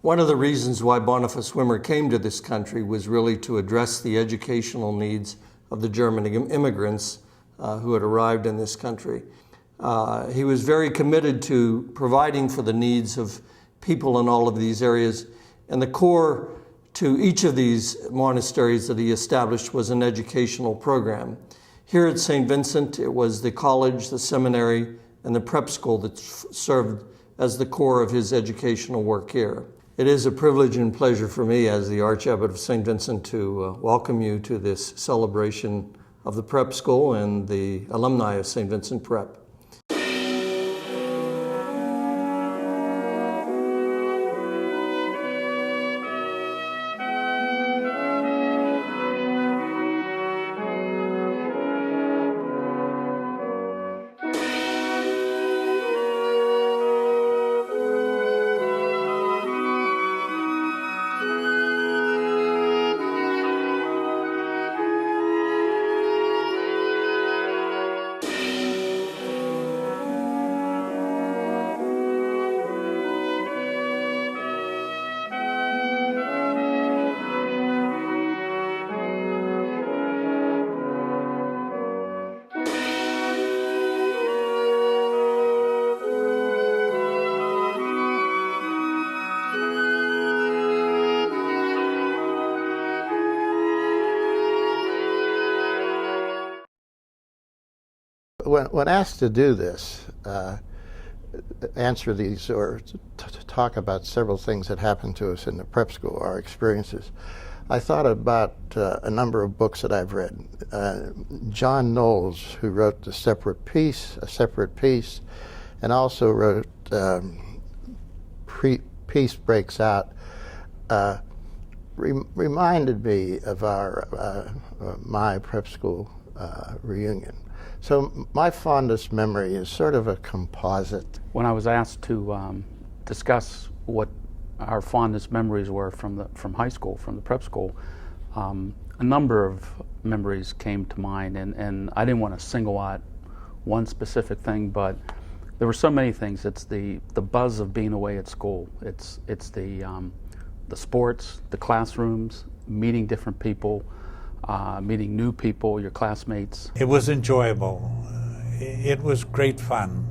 One of the reasons why Boniface Wimmer came to this country was really to address the educational needs of the German immigrants who had arrived in this country. He was very committed to providing for the needs of people in all of these areas, and the core to each of these monasteries that he established was an educational program. Here at St. Vincent, it was the college, the seminary, and the prep school that served as the core of his educational work here. It is a privilege and pleasure for me as the Archabbot of St. Vincent to welcome you to this celebration of the prep school and the alumni of St. Vincent Prep. When asked to do this, answer these or talk about several things that happened to us in the prep school, our experiences, I thought about a number of books that I've read. John Knowles, who wrote A Separate Peace, and also wrote Peace Breaks Out, reminded me of my prep school reunion. So my fondest memory is sort of a composite. When I was asked to discuss what our fondest memories were from high school, from the prep school, a number of memories came to mind, and I didn't want to single out one specific thing, but there were so many things. It's the buzz of being away at school. It's the sports, the classrooms, meeting different people, meeting new people, your classmates. It was enjoyable. It was great fun.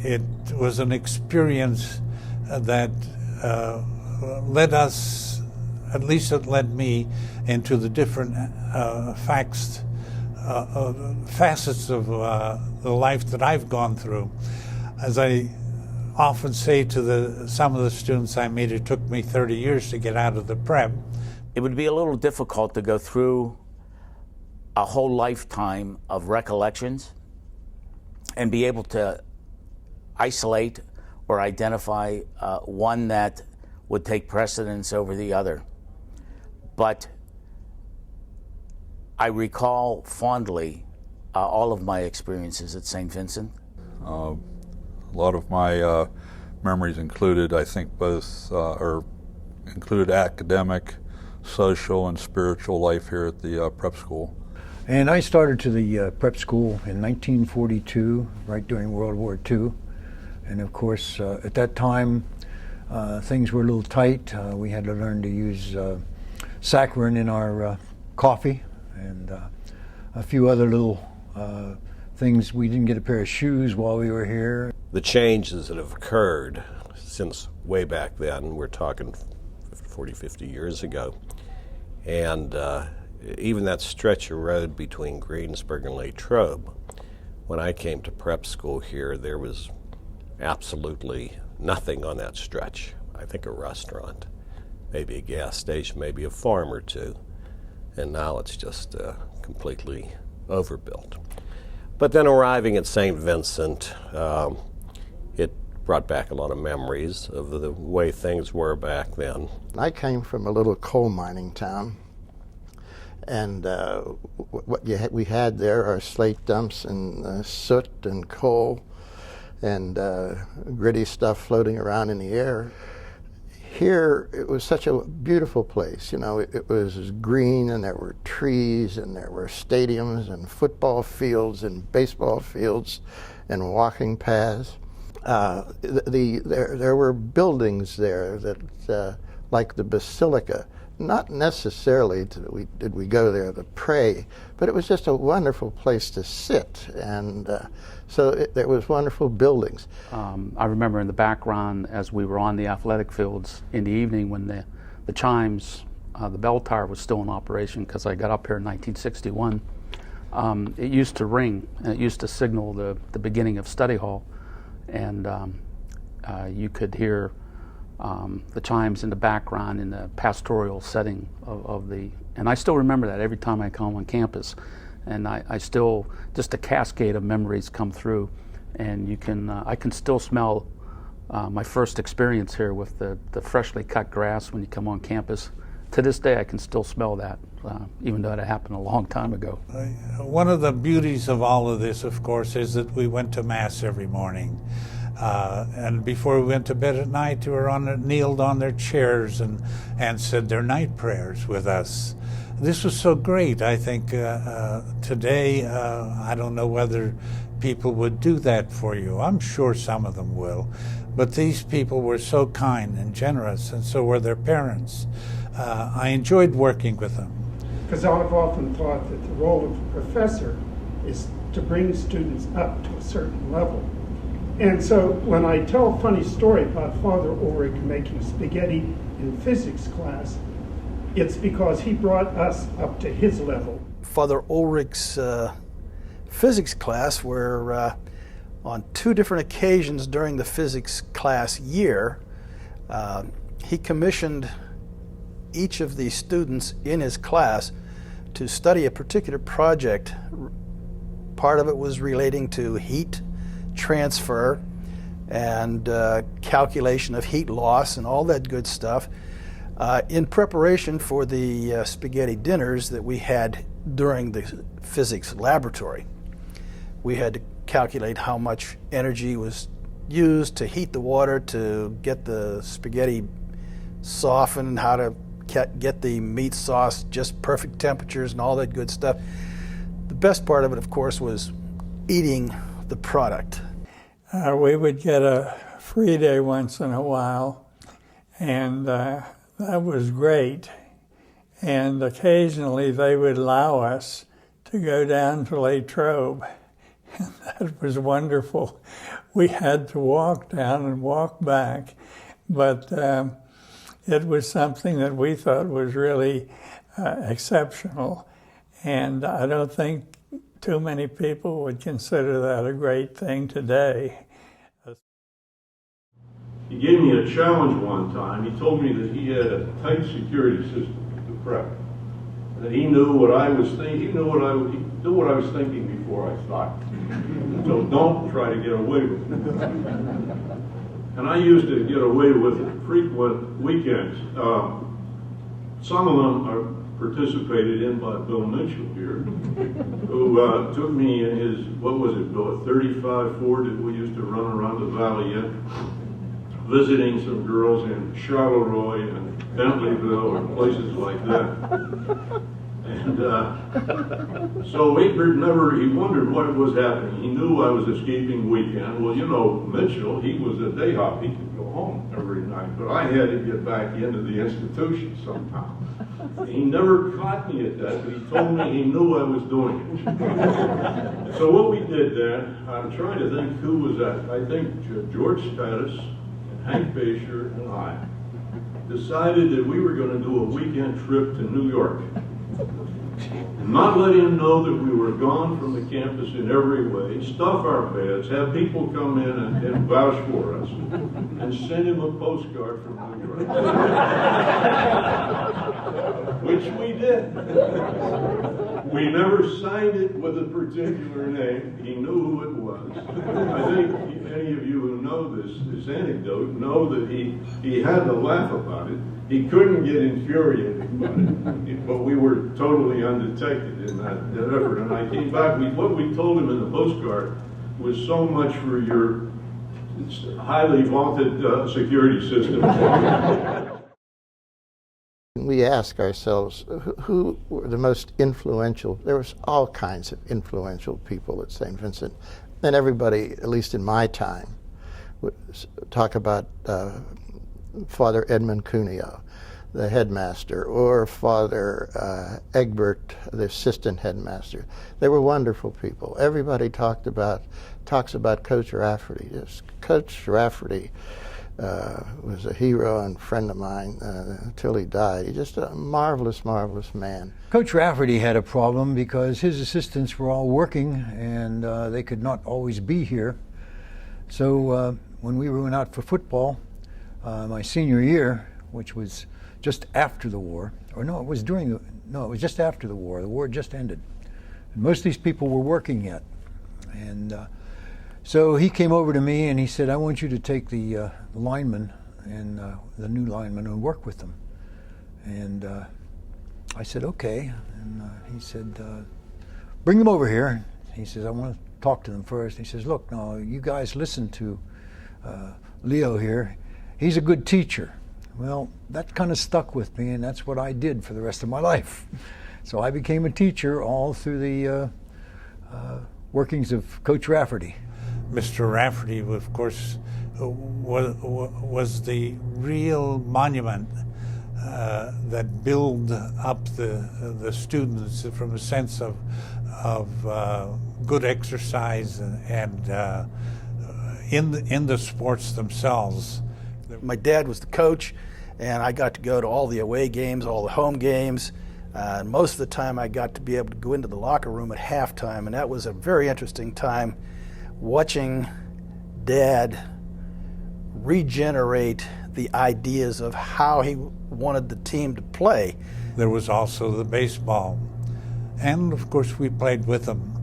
It was an experience that led us, at least it led me, into the different facets of the life that I've gone through. As I often say to some of the students I meet, it took me 30 years to get out of the prep. It would be a little difficult to go through a whole lifetime of recollections and be able to isolate or identify one that would take precedence over the other. But I recall fondly all of my experiences at St. Vincent. A lot of my memories included, I think, included academic, social, and spiritual life here at the prep school. And I started to the prep school in 1942, right during World War II. And of course, at that time, things were a little tight. We had to learn to use saccharin in our coffee, and a few other little things. We didn't get a pair of shoes while we were here. The changes that have occurred since way back then, we're talking 40, 50 years ago, and even that stretch of road between Greensburg and Latrobe, when I came to prep school here, there was absolutely nothing on that stretch. I think a restaurant, maybe a gas station, maybe a farm or two, and now it's just completely overbuilt. But then arriving at St. Vincent, it brought back a lot of memories of the way things were back then. I came from a little coal mining town, and what we had there are slate dumps and soot and coal and gritty stuff floating around in the air. Here, it was such a beautiful place. You know, it was green, and there were trees, and there were stadiums and football fields and baseball fields and walking paths. there were buildings there that, like the Basilica, not necessarily did we go there to pray, but it was just a wonderful place to sit, and there was wonderful buildings. I remember in the background as we were on the athletic fields in the evening when the chimes, the bell tower was still in operation because I got up here in 1961. It used to ring, and it used to signal the beginning of study hall, and you could hear the chimes in the background in the pastoral setting of the, and I still remember that every time I come on campus, and I still, just a cascade of memories come through, and I can still smell my first experience here with the freshly cut grass when you come on campus. To this day, I can still smell that, even though it happened a long time ago. One of the beauties of all of this, of course, is that we went to Mass every morning. And before we went to bed at night, we were kneeled on their chairs and said their night prayers with us. This was so great. I think today, I don't know whether people would do that for you. I'm sure some of them will. But these people were so kind and generous, and so were their parents. I enjoyed working with them. Because I've often thought that the role of a professor is to bring students up to a certain level. And so when I tell a funny story about Father Ulrich making spaghetti in physics class, it's because he brought us up to his level. Father Ulrich's physics class were on two different occasions during the physics class year. He commissioned each of the students in his class to study a particular project. Part of it was relating to heat transfer and calculation of heat loss and all that good stuff in preparation for the spaghetti dinners that we had during the physics laboratory. We had to calculate how much energy was used to heat the water to get the spaghetti softened, how to get the meat sauce just perfect temperatures and all that good stuff. The best part of it, of course, was eating the product. We would get a free day once in a while, and that was great. And occasionally they would allow us to go down to Les Trobe, and that was wonderful. We had to walk down and walk back, but it was something that we thought was really exceptional, and I don't think too many people would consider that a great thing today. He gave me a challenge one time. He told me that he had a tight security system to prep, that he knew what I was thinking. He knew what I was thinking before I thought. So don't try to get away with it. And I used to get away with frequent weekends. Some of them are participated in by Bill Mitchell here, who took me in his, what was it, Bill, a 35 Ford that we used to run around the valley in, visiting some girls in Charleroi and Bentleyville and places like that. And so he wondered what was happening. He knew I was escaping weekend. Well, you know, Mitchell, he was a day hop. He could go home every night, but I had to get back into the institution somehow. He never caught me at that, but he told me he knew I was doing it. So what we did then, I'm trying to think who was that. I think George Status and Hank Basher and I decided that we were going to do a weekend trip to New York. And not let him know that we were gone from the campus in every way, stuff our beds, have people come in and vouch for us, and send him a postcard from New York. Which we did. We never signed it with a particular name. He knew who it was. I think any of you who know this anecdote know that he had to laugh about it. He couldn't get infuriated about it, but we were totally undetected in that effort. And I came back, what we told him in the postcard was so much for your highly vaunted security system. We ask ourselves who were the most influential. There was all kinds of influential people at St. Vincent, and everybody, at least in my time, talk about Father Edmund Cuneo, the headmaster, or Father Egbert, the assistant headmaster. They were wonderful people. Everybody talks about Coach Rafferty. Yes, Coach Rafferty was a hero and friend of mine until he died. He's just a marvelous, marvelous man. Coach Rafferty had a problem because his assistants were all working and they could not always be here. So when we went out for football, my senior year, which was just after the war, or no, it was just after the war. The war just ended. And most of these people were working yet. And so he came over to me and he said, I want you to take the linemen and the new linemen and work with them. And I said, okay. And he said, bring them over here. He says, I want to talk to them first. He says, look, now you guys listen to Leo here. He's a good teacher. Well, that kind of stuck with me, and that's what I did for the rest of my life. So I became a teacher all through the workings of Coach Rafferty. Mr. Rafferty, of course, was the real monument that built up the students from a sense of good exercise and in the sports themselves. My dad was the coach, and I got to go to all the away games, all the home games. Most of the time I got to be able to go into the locker room at halftime, and that was a very interesting time watching Dad regenerate the ideas of how he wanted the team to play. There was also the baseball, and of course we played with them.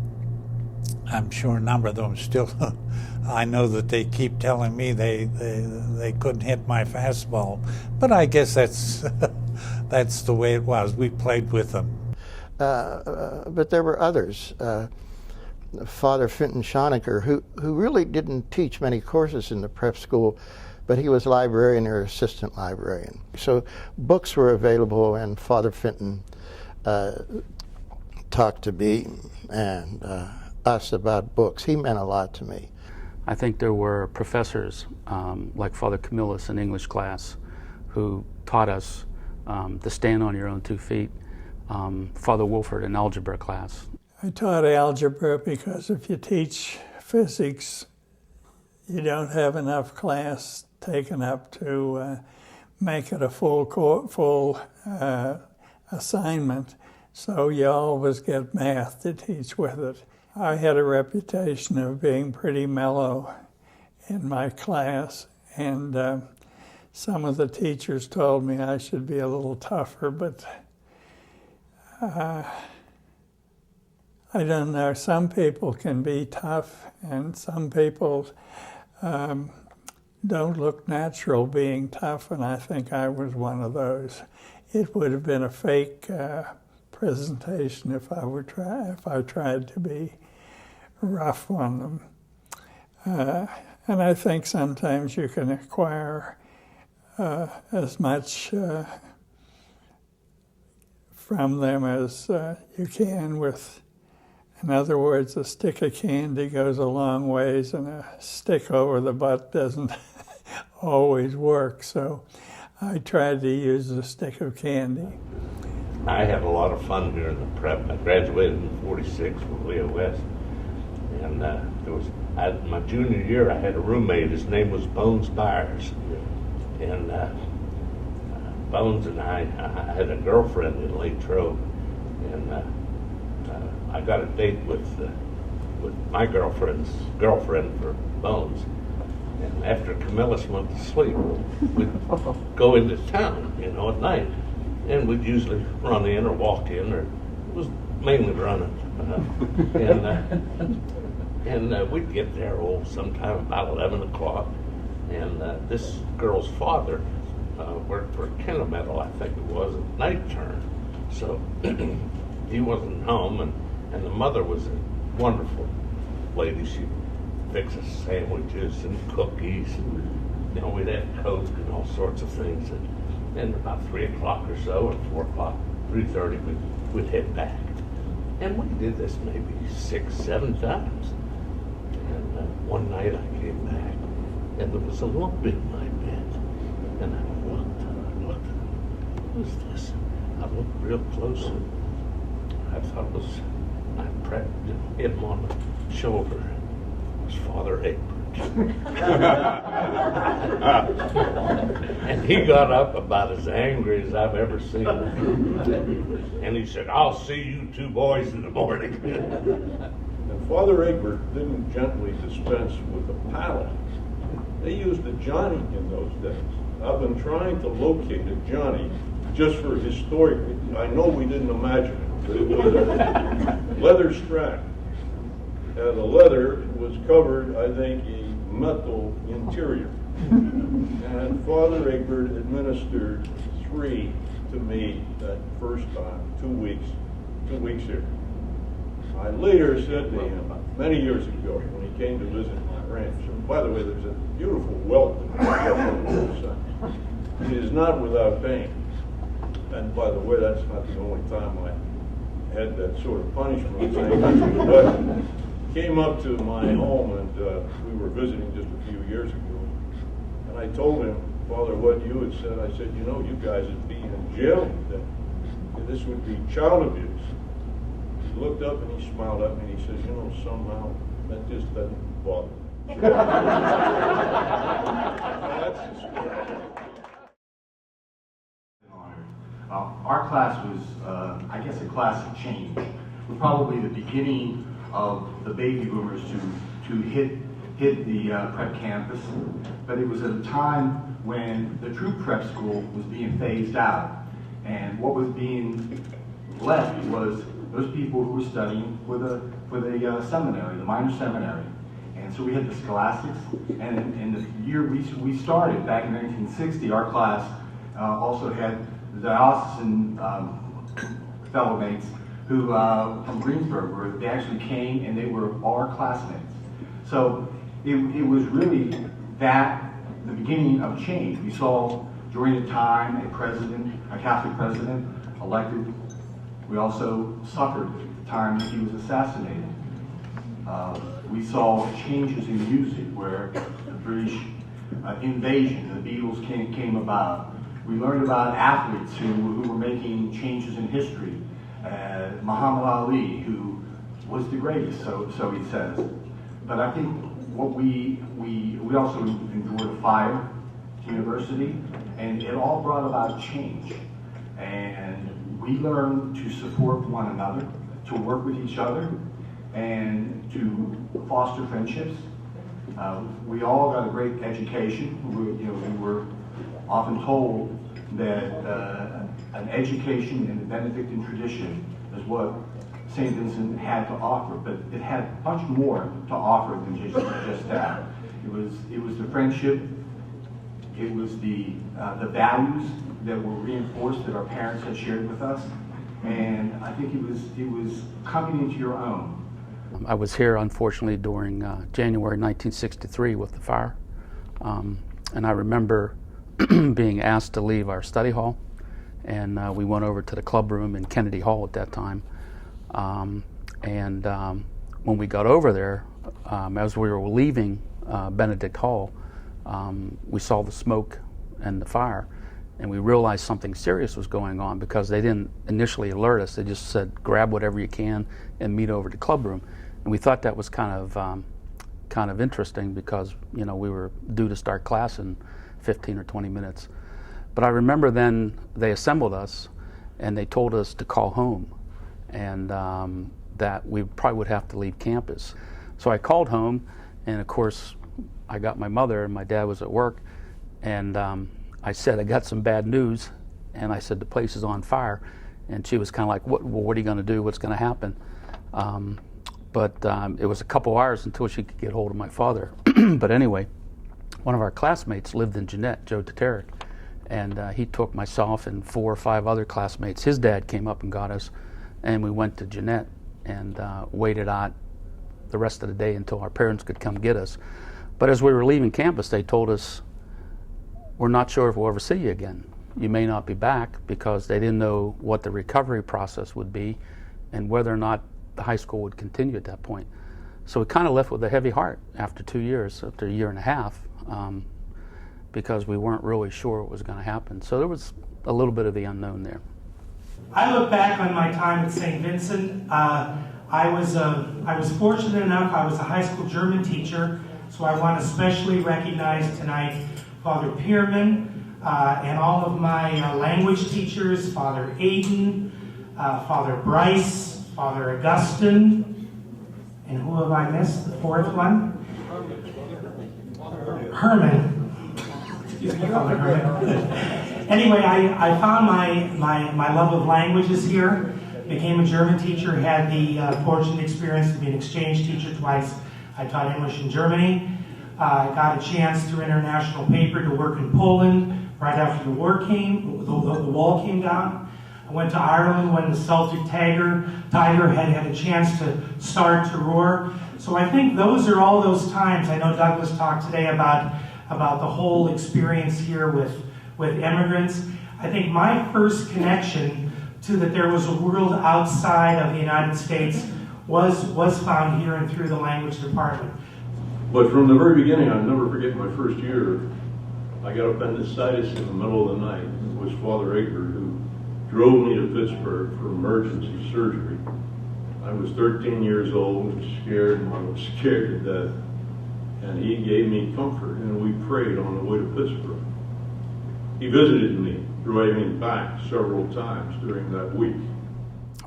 I'm sure a number of them still I know that they keep telling me they couldn't hit my fastball, but I guess that's that's the way it was. We played with them. But there were others. Father Fenton Schuchert, who really didn't teach many courses in the prep school, but he was librarian or assistant librarian. So books were available, and Father Fenton talked to me and us about books. He meant a lot to me. I think there were professors like Father Camillus in English class who taught us to stand on your own 2 feet. Father Wolford in algebra class. I taught algebra because if you teach physics, you don't have enough class taken up to make it a full assignment. So you always get math to teach with it. I had a reputation of being pretty mellow in my class, and some of the teachers told me I should be a little tougher, but I don't know. Some people can be tough, and some people don't look natural being tough, and I think I was one of those. It would have been a fake presentation if I tried to be rough on them. And I think sometimes you can acquire as much from them as you can with, in other words, a stick of candy goes a long ways, and a stick over the butt doesn't always work. So I tried to use a stick of candy. I had a lot of fun here in the prep. I graduated in '46 from Leo West. And my junior year, I had a roommate. His name was Bones Byers. And Bones and I had a girlfriend in Latrobe. And I got a date with my girlfriend's girlfriend for Bones. And after Camillus went to sleep, we'd go into town, at night. And we'd usually run in or walk in, or it was mainly running. And we'd get there sometime about 11 o'clock. And this girl's father worked for Kennemetal, I think it was, at night turn. So he wasn't home, and the mother was a wonderful lady. She'd fix us sandwiches and cookies. And, we'd have Coke and all sorts of things. And about 3 o'clock or so, and 4 o'clock, 3:30, we'd head back. And we did this maybe 6, 7 times. And one night I came back, and there was a lump in my bed. And I looked, what was this? I looked real close, and I thought it was, I pressed him on the shoulder. It was Father Egbert. And he got up about as angry as I've ever seen him. And he said, "I'll see you two boys in the morning." And Father Egbert didn't gently dispense with a paddle. They used a Johnny in those days. I've been trying to locate a Johnny just for historic. I know we didn't imagine it. But it was a leather strap. And the leather was covered, I think, a metal interior. And Father Egbert administered 3 to me that first time, 2 weeks here. I later said to him, many years ago, when he came to visit my ranch, and by the way, there's a beautiful welt in the It is not without pain. And by the way, that's not the only time I had that sort of punishment. But came up to my home, and we were visiting just a few years ago. And I told him, Father, what you had said. I said, you know, you guys would be in jail then. This would be child abuse. He looked up and he smiled at me and he says, you know, somehow that just doesn't bother me. That's the story. Our class was, I guess, a class of change. It was probably the beginning of the baby boomers to hit the prep campus, but it was at a time when the true prep school was being phased out, and what was being left was those people who were studying for the seminary, the minor seminary. And so we had the scholastics, and in the year we started, back in 1960, our class also had the diocesan fellow mates who from Greensburg, where they actually came and they were our classmates. So it was really the beginning of change. We saw during the time a Catholic president elected. We also suffered at the time that he was assassinated. We saw changes in music where the British invasion, the Beatles came about. We learned about athletes who were making changes in history. Muhammad Ali, who was the greatest, so he says. But I think what we also endured a fire at university, and it all brought about change. And we learned to support one another, to work with each other, and to foster friendships. We all got a great education. We were often told that an education in the Benedictine tradition is what Saint Vincent had to offer, but it had much more to offer than just that. It was the friendship. It was the values that were reinforced that our parents had shared with us, and I think it was coming into your own. I was here, unfortunately, during January 1963 with the fire, and I remember being asked to leave our study hall, and we went over to the club room in Kennedy Hall at that time. When we got over there, as we were leaving Benedict Hall, we saw the smoke and the fire, and we realized something serious was going on because they didn't initially alert us. They just said, grab whatever you can and meet over to the club room. And we thought that was kind of interesting because, you know, we were due to start class in 15 or 20 minutes. But I remember then they assembled us and they told us to call home, and that we probably would have to leave campus. So I called home, and of course I got my mother, and my dad was at work, and I said, I got some bad news, and I said, the place is on fire. And she was kind of like, what are you going to do? What's going to happen? But it was a couple hours until she could get hold of my father. But anyway, one of our classmates lived in Jeanette, Joe Teterick, and he took myself and 4 or 5 other classmates. His dad came up and got us, and we went to Jeanette and waited out the rest of the day until our parents could come get us. But as we were leaving campus, they told us, we're not sure if we'll ever see you again. You may not be back, because they didn't know what the recovery process would be and whether or not the high school would continue at that point. So we kind of left with a heavy heart after 2 years, after a year and a half. because we weren't really sure what was going to happen. So there was a little bit of the unknown there. I look back on my time at Saint Vincent. I was fortunate enough, I was a high school German teacher, so I want to especially recognize tonight Father Pierret and all of my language teachers, Father Aiden, Father Bryce, Father Augustine, and who have I missed? The fourth one? Herman. Excuse me, Father Herman. Anyway, I found my love of languages here. Became a German teacher, had the fortunate experience to be an exchange teacher twice. I taught English in Germany. I got a chance through international paper to work in Poland right after the war came, the wall came down. I went to Ireland when the Celtic Tiger had a chance to start to roar. So I think those are all those times. I know Douglas talked today about the whole experience here with immigrants. I think my first connection to that there was a world outside of the United States was found here and through the language department. But from the very beginning, I'll never forget my first year, I got appendicitis in the middle of the night. It was Father Egbert who drove me to Pittsburgh for emergency surgery. I was 13 years old, scared, and I was scared to death. And he gave me comfort, and we prayed on the way to Pittsburgh. He visited me, driving me back several times during that week.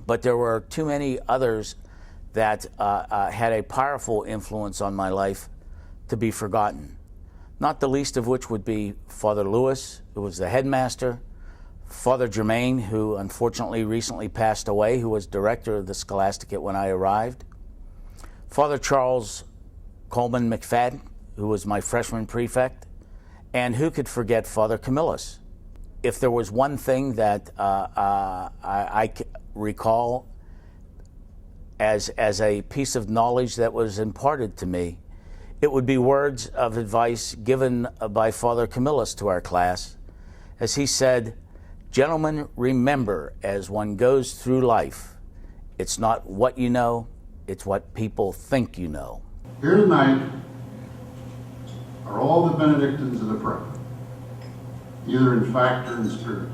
But there were too many others that had a powerful influence on my life to be forgotten. Not the least of which would be Father Lewis, who was the headmaster, Father Germain, who unfortunately recently passed away, who was director of the Scholasticate when I arrived, Father Charles Coleman McFadden, who was my freshman prefect, and who could forget Father Camillus. If there was one thing that I recall as a piece of knowledge that was imparted to me, it would be words of advice given by Father Camillus to our class, as he said, "Gentlemen, remember, as one goes through life, it's not what you know, it's what people think you know." Here tonight are all the Benedictines of the Prep, either in fact or in spirit.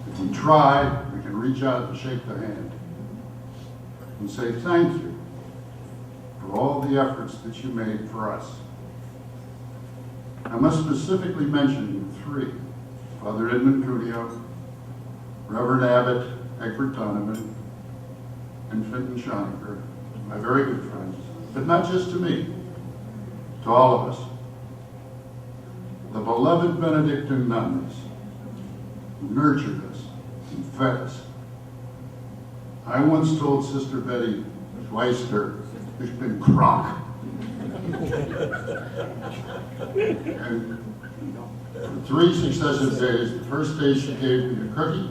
If we try, we can reach out and shake their hand and say thank you for all the efforts that you made for us. I must specifically mention three: Father Edmund Cuneo, Reverend Abbot Egbert Donovan, and Finton Schuchert, my very good friends, but not just to me, to all of us. The beloved Benedictine nuns who nurtured us and fed us. I once told Sister Betty Schweister, "Ich bin krank." And for 3 successive days, the first day she gave me a cookie,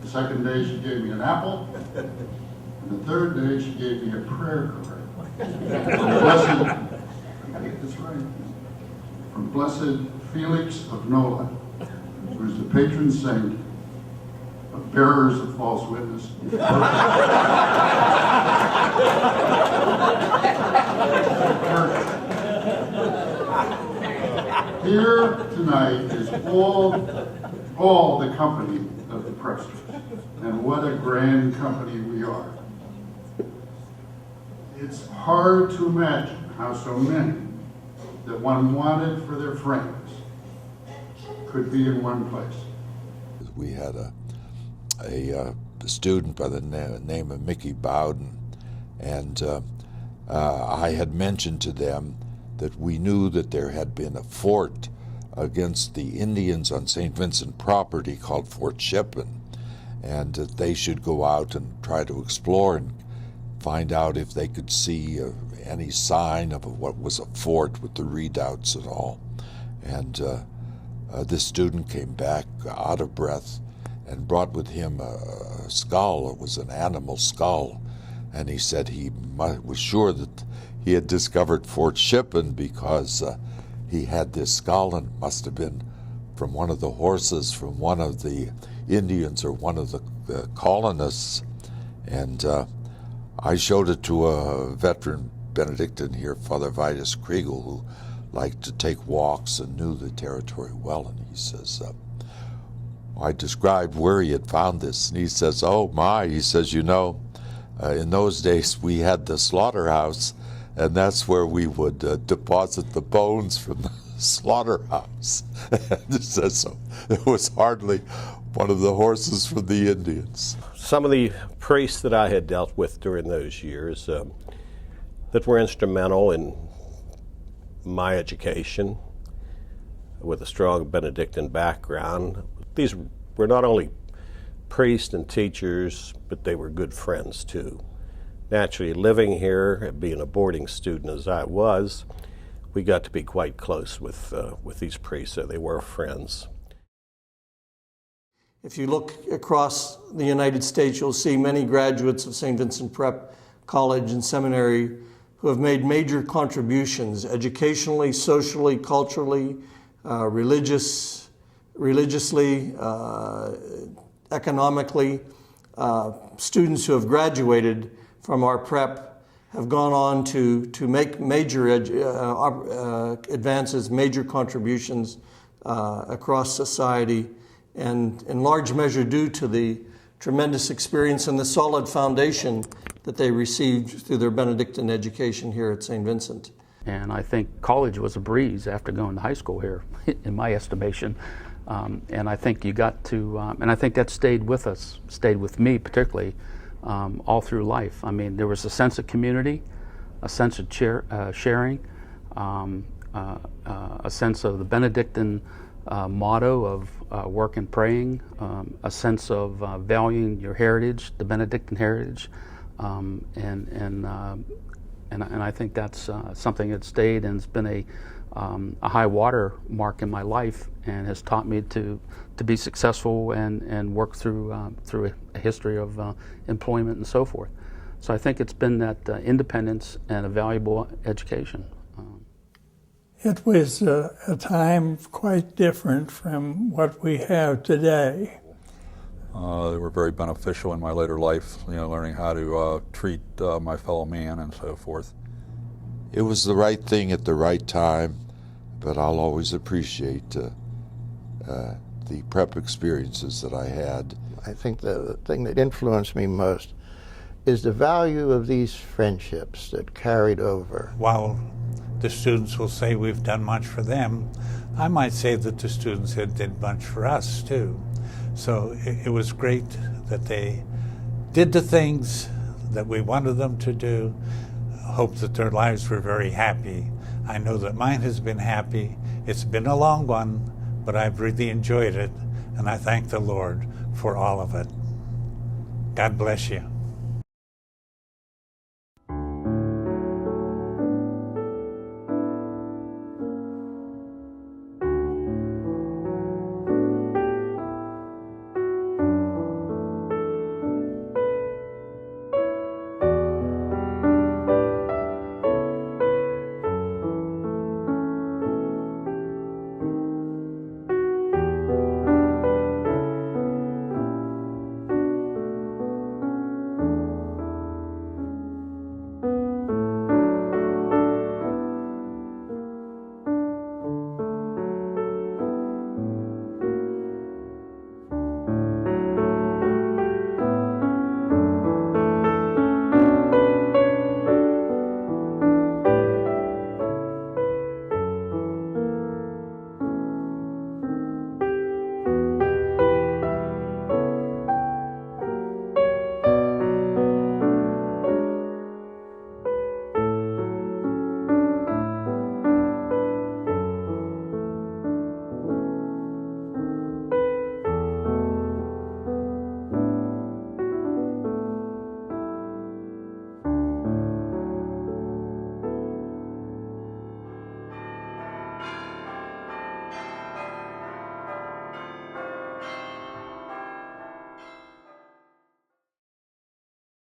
the second day she gave me an apple, and the third day she gave me a prayer card. From Blessed Felix of Nola, who is the patron saint of bearers of false witness. Here tonight is all the company of the Presters, and what a grand company we are. It's hard to imagine how so many that one wanted for their friends could be in one place. We had a student by the name of Mickey Bowden, and I had mentioned to them that we knew that there had been a fort against the Indians on Saint Vincent property called Fort Shippen, and that they should go out and try to explore and find out if they could see any sign of what was a fort with the redoubts and all. And this student came back out of breath and brought with him a skull. It was an animal skull, and he said he was sure that he had discovered Fort Shippen because he had this skull, and must have been from one of the horses from one of the Indians or one of the colonists. And I showed it to a veteran Benedictine here, Father Vitus Kriegel, who liked to take walks and knew the territory well. And he says, I described where he had found this, and he says, oh my, he says, in those days we had the slaughterhouse, and that's where we would deposit the bones from the slaughterhouse. And he says, so it was hardly one of the horses from the Indians. Some of the priests that I had dealt with during those years that were instrumental in my education with a strong Benedictine background, these were not only priests and teachers, but they were good friends too. Naturally, living here, being a boarding student as I was, we got to be quite close with these priests, so they were friends. If you look across the United States, you'll see many graduates of Saint Vincent Prep College and Seminary who have made major contributions educationally, socially, culturally, religiously, economically. Students who have graduated from our prep have gone on to make major advances, major contributions across society, and in large measure due to the tremendous experience and the solid foundation that they received through their Benedictine education here at St. Vincent. And I think college was a breeze after going to high school here, in my estimation. And I think you got to, and I think that stayed with us, stayed with me particularly, all through life. I mean, there was a sense of community, a sense of sharing, a sense of the Benedictine motto of work and praying, a sense of valuing your heritage, the Benedictine heritage, and I think that's something that stayed and has been a high water mark in my life and has taught me to be successful and work through a history of employment and so forth. So I think it's been that independence and a valuable education. It was a time quite different from what we have today. They were very beneficial in my later life, learning how to treat my fellow man and so forth. It was the right thing at the right time, but I'll always appreciate the prep experiences that I had. I think the thing that influenced me most is the value of these friendships that carried over. While the students will say we've done much for them, I might say that the students did much for us too. So it was great that they did the things that we wanted them to do. Hope that their lives were very happy. I know that mine has been happy. It's been a long one, but I've really enjoyed it, and I thank the Lord for all of it. God bless you.